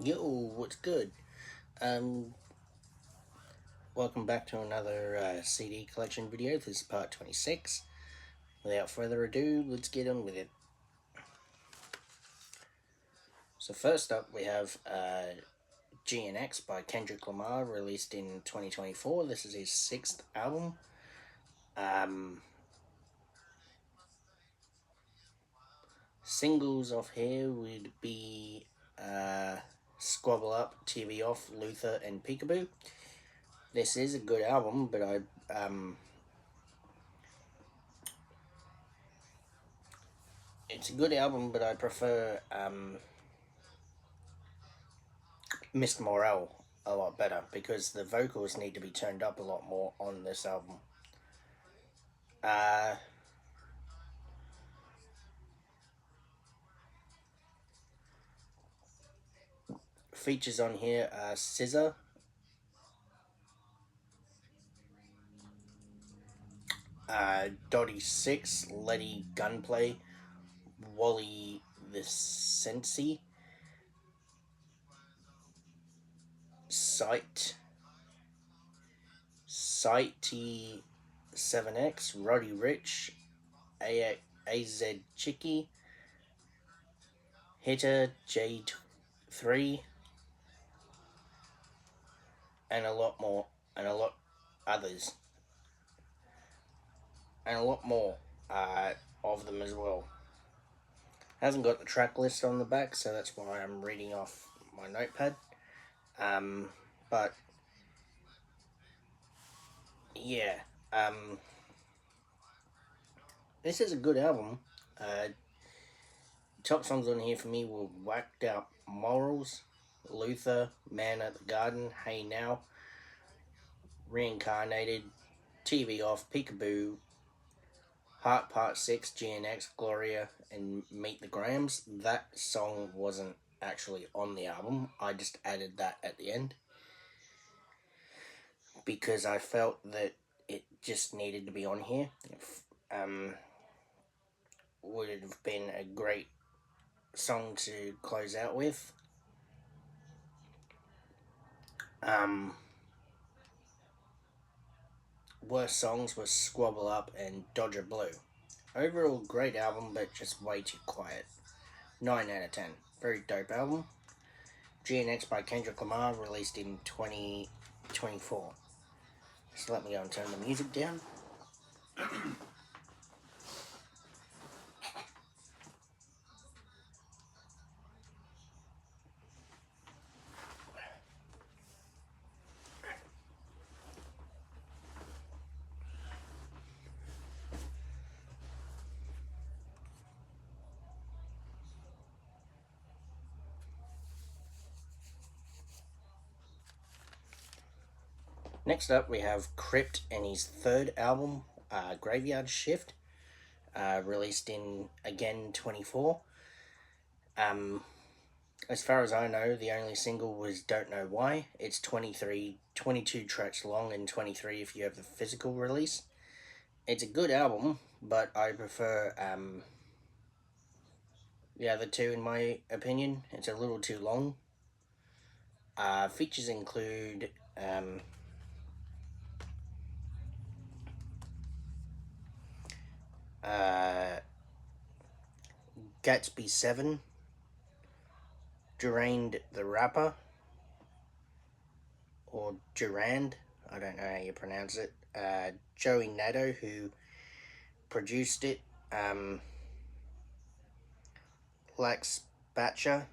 Yo, what's good? Um, Welcome back to another CD collection video. This is part 26. Without further ado, let's get on with it. So first up, we have GNX by Kendrick Lamar, released in 2024. This is his sixth album. Um, Singles off here would be Squabble Up, TV Off, Luther, and Peekaboo. This is a good album, but it's a good album, but I prefer Mr. Morale a lot better because the vocals need to be turned up a lot more on this album. Uh, Features on here are Scissor, Dottie 6, Letty Gunplay, Wally the Sensi, Sight, Sighty 7X, Roddy Rich, AZ Chicky, Hitter J3, and a lot more, and a lot others, and a lot more of them as well. Hasn't got the track list on the back, so that's why I'm reading off my notepad. But yeah, this is a good album. Top songs on here for me were Whacked Out Morals, Luther, Man at the Garden, Hey Now, Reincarnated, TV Off, Peekaboo, Heart Part 6, GNX, Gloria, and Meet the Grams. That song wasn't actually on the album. I just added that at the end because I felt that it just needed to be on here. Um, would have been a great song to close out with. Um, Worst songs were Squabble Up and Dodger Blue. Overall, great album, but just way too quiet. 9 out of 10. Very dope album. GNX by Kendrick Lamar, released in 2024. So let me go and turn the music down. Next up, we have Crypt and his third album, Graveyard Shift, released in, again, 24. As far as I know, the only single was Don't Know Why. It's 22 tracks long, and 23 if you have the physical release. It's a good album, but I prefer the other two in my opinion. It's a little too long. Features include Gatsby 7, Durand the Rapper, or Durand, I don't know how you pronounce it, Joey Nato, who produced it, Lax Bratcher,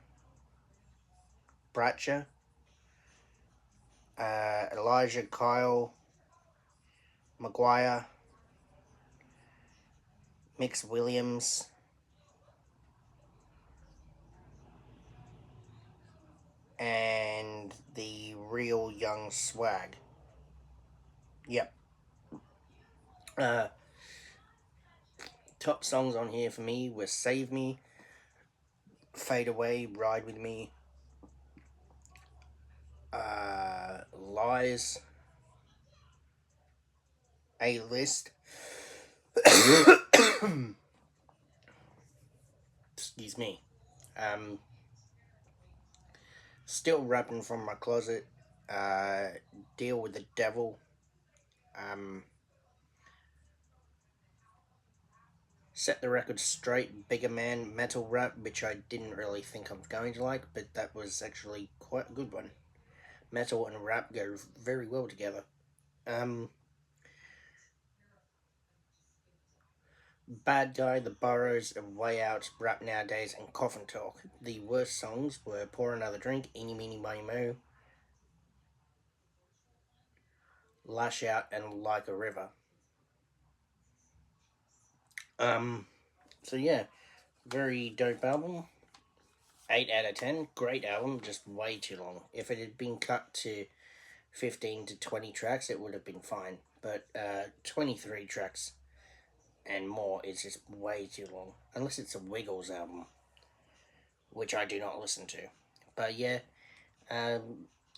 Elijah Kyle Maguire, Mix Williams, and the Real Young Swag. Yep. Top songs on here for me were Save Me, Fade Away, Ride With Me, Lies, A-List, excuse me, Still Rapping from My Closet, Deal with the Devil, um, Set the Record Straight, Bigger Man, Metal Rap, which I didn't really think I was going to like, but that was actually quite a good one. Metal and rap go very well together. Um, Bad Guy, The Burrows, Way Out, Rap Nowadays, and Coffin Talk. The worst songs were Pour Another Drink, Eeny Meeny Miny Mo, Lash Out, and Like a River. Um, so yeah, very dope album. 8 out of 10. Great album, just way too long. If it had been cut to 15 to 20 tracks, it would have been fine. But 23 tracks and more is just way too long. Unless it's a Wiggles album, which I do not listen to. But yeah,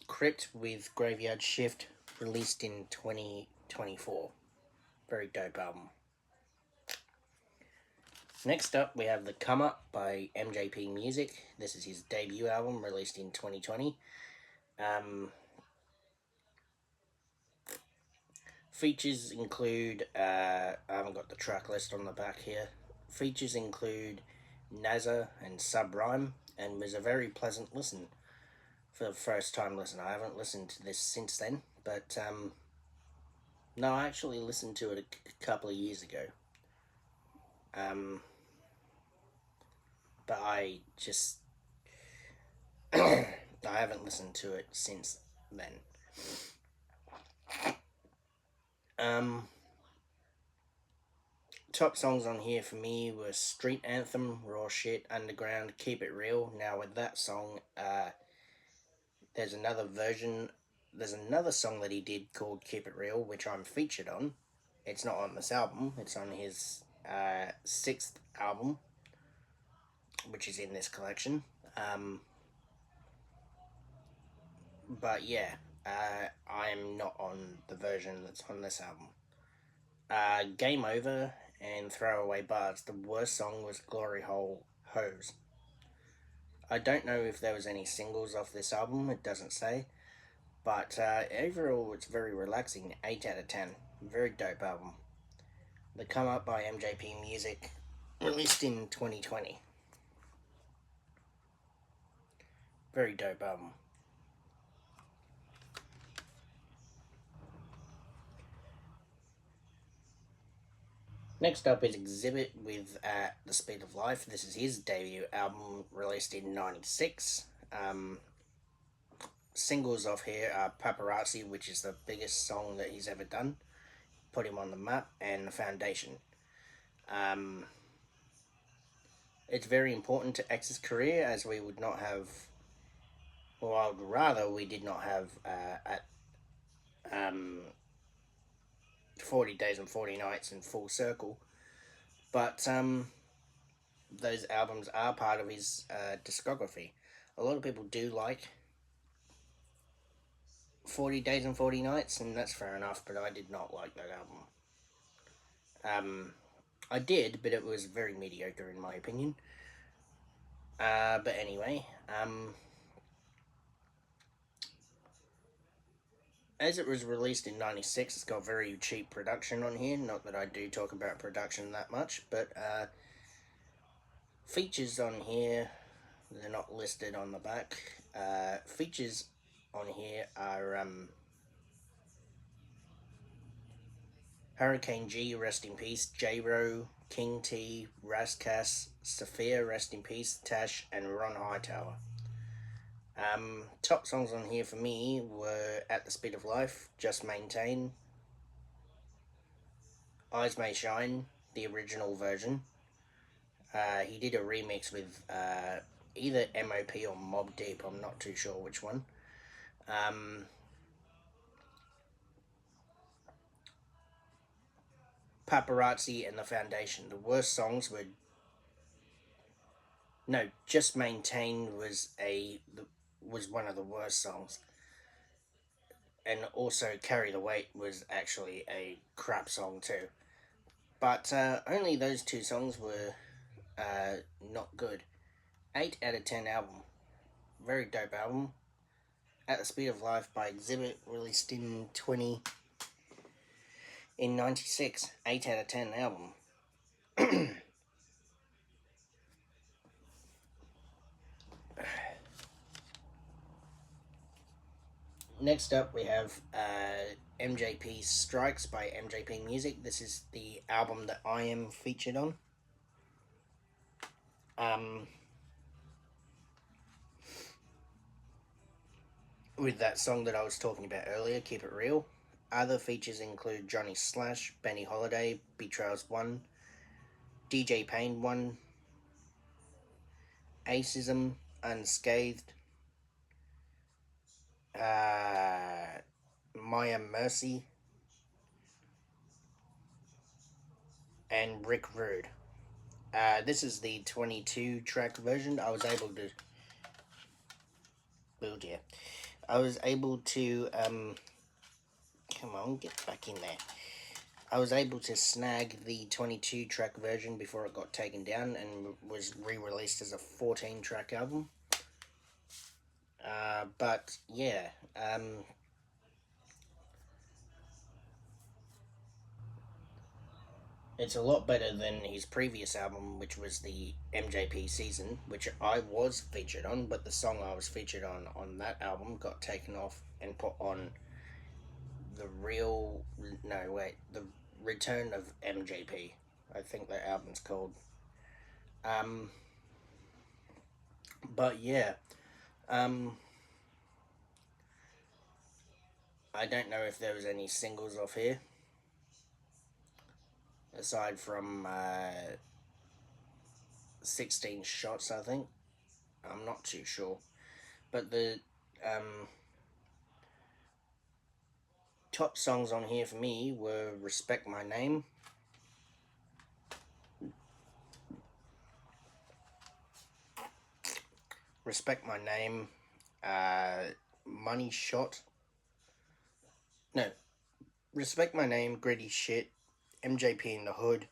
Crypt with Graveyard Shift, released in 2024. Very dope album. Next up, we have The Come Up by MJP Music. This is his debut album, released in 2020. Features include, I haven't got the track list on the back here. Features include Nazza and Subrime, and was a very pleasant listen for the first time listen. I haven't listened to this since then, but no, I actually listened to it a couple of years ago. But I just I haven't listened to it since then. Top songs on here for me were Street Anthem, Raw Shit, Underground, Keep It Real. Now with that song, there's another version. There's another song that he did called Keep It Real, which I'm featured on. It's not on this album. It's on his sixth album, which is in this collection. But yeah, I'm not on the version that's on this album. Game Over and Throwaway Bars. The worst song was Glory Hole Hose. I don't know if there was any singles off this album, it doesn't say. But overall, it's very relaxing. 8 out of 10. Very dope album. The Come Up by MJP Music, released in 2020. Very dope album. Next up is Exhibit with The Speed of Life. This is his debut album, released in 96. Singles off here are Paparazzi, which is the biggest song that he's ever done, put him on the map, and The Foundation. It's very important to X's career, as we would not have, well, I would rather we did not have at 40 Days and 40 Nights and Full Circle. But those albums are part of his discography. A lot of people do like 40 Days and 40 Nights, and that's fair enough, but I did not like that album. I did, but it was very mediocre in my opinion. But anyway, as it was released in 96, it's got very cheap production on here. Not that I do talk about production that much, but features on here, they're not listed on the back. Features on here are Hurricane G, rest in peace, J-Ro, King T, Rascass, Sophia, rest in peace, Tash, and Ron Hightower. Top songs on here for me were At the Speed of Life, Just Maintain, Eyes May Shine, the original version. He did a remix with either MOP or Mobb Deep, I'm not too sure which one. Paparazzi and The Foundation. The worst songs were... No, Just Maintain was one of the worst songs. And also Carry the Weight was actually a crap song too. But only those two songs were not good. 8 out of 10 album. Very dope album. At the Speed of Life by Exhibit, released in 96, 8 out of 10 album. Next up, we have MJP Strikez by MJP Muzik. This is the album that I am featured on. With that song that I was talking about earlier, Keep It Real. Other features include Johnny Slash, Benny Holiday, Betrayals 1, DJ Payne 1, Acism, Unscathed, Maya Mercy, and Rick Rude. This is the 22 track version. I was able to. Oh dear. I was able to. Come on, get back in there. I was able to snag the 22 track version before it got taken down and was re released as a 14 track album. But yeah. It's a lot better than his previous album, which was the MJP Season, which I was featured on, but the song I was featured on that album got taken off and put on the Return of MJP. I think that album's called. Um, but yeah, um, I don't know if there was any singles off here aside from 16 Shots. I think I'm not too sure, but the top songs on here for me were Respect My Name, Money Shot, no, Respect My Name, Gritty Shit, MJP in the Hood,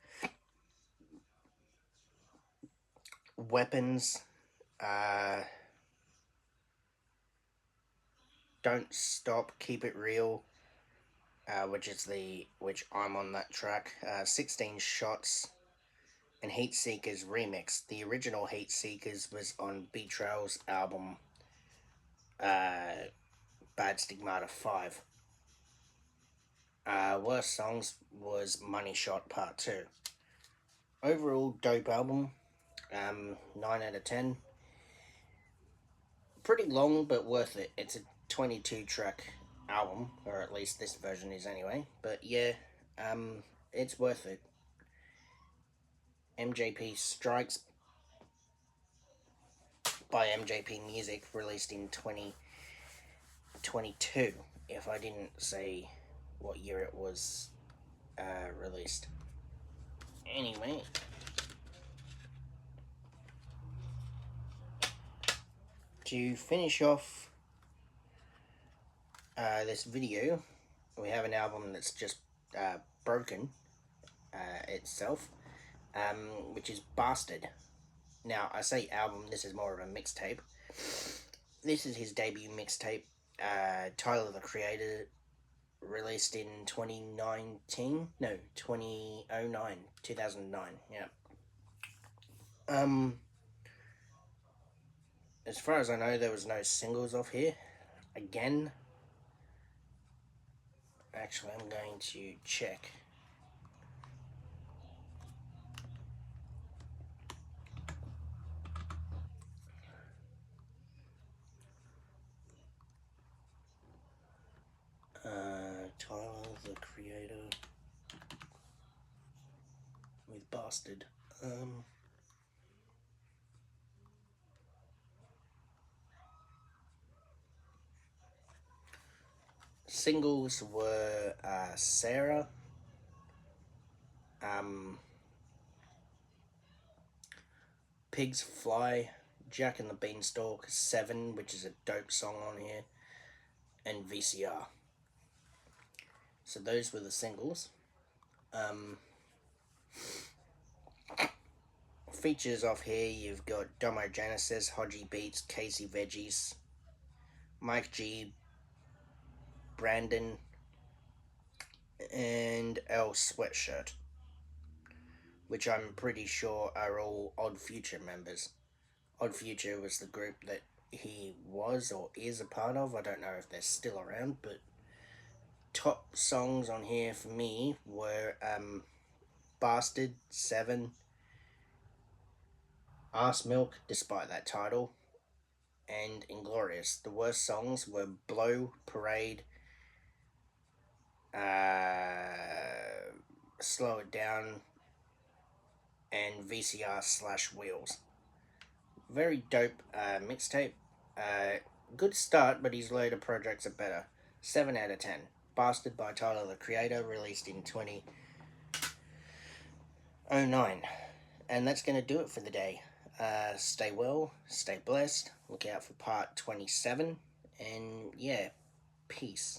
Weapons, Don't Stop, Keep It Real, which I'm on that track, 16 Shots, and Heat Seekers Remix. The original Heat Seekers was on Betrayal's album, Bad Stigmata 5. Worst songs was Money Shot Part 2. Overall, dope album. 9 out of 10. Pretty long, but worth it. It's a 22 track album, or at least this version is anyway. But yeah, it's worth it. MJP Strikez by MJP Muzik, released in 2022. If I didn't say what year it was released. Anyway, to finish off this video, we have an album that's just broken itself, which is Bastard. Now, I say album, this is more of a mixtape. This is his debut mixtape, Tyler the Creator, released in 2009, yeah. As far as I know, there was no singles off here. Again, actually, I'm going to check. Tyler the Creator with Bastard. Singles were Sarah, Pigs Fly, Jack and the Beanstalk, 7, which is a dope song on here, and VCR. So those were the singles. Features off here, you've got Domo Genesis, Hodgie Beats, Casey Veggies, Mike G, Brandon, and L Sweatshirt, which I'm pretty sure are all Odd Future members. Odd Future was the group that he was or is a part of. I don't know if they're still around, but top songs on here for me were Bastard, Seven, Arse Milk, despite that title, and Inglorious. The worst songs were Blow, Parade, uh, Slow It Down, and VCR/Wheels. Very dope mixtape. Uh, Good start, but his later projects are better. 7 out of 10. Bastard by Tyler the Creator, released in 2009. And that's going to do it for the day. Stay well, stay blessed. Look out for part 27. And yeah, peace.